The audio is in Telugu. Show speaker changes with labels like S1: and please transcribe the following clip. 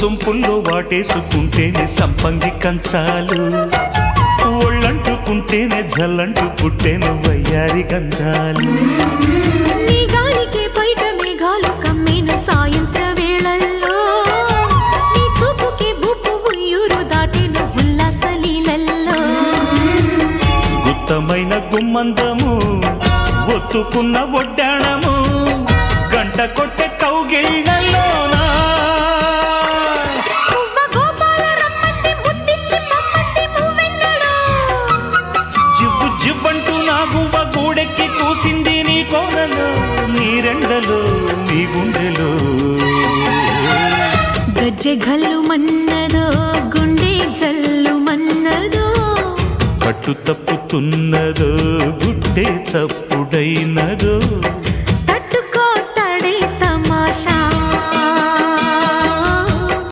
S1: సొంపుల్లో వాటేసుకుంటేనే సంపంగి కంచాలు, ఒళ్ళంటుకుంటేనే జల్లంటు పుట్టేను వయ్యారి గంధాలు.
S2: నీ గాలికే బయట మేఘాలు కమ్మేను సాయంత్ర వేళల్లో, నీ చూపుకే బూపు ఉయ్యూరు దాటేను ఉల్లాస లీలల్లో.
S1: గుత్తమైన గుమ్మందము ఒత్తుకున్న ఒడ్డాణము, గంట కొట్టే కౌగిళ్ళలోనా జివ్వు జివ్వంటూ నా గువ్వ గూడెక్కి కూసింది నీ కోనలో, నీ రెండలో నీ గుండెలో.
S2: గజ్జె గల్లు మన్నదో గుండె జల్లు మన్నదో,
S1: కట్టు తప్పుతున్నదో గుడ్డే చప్పుడైనదో.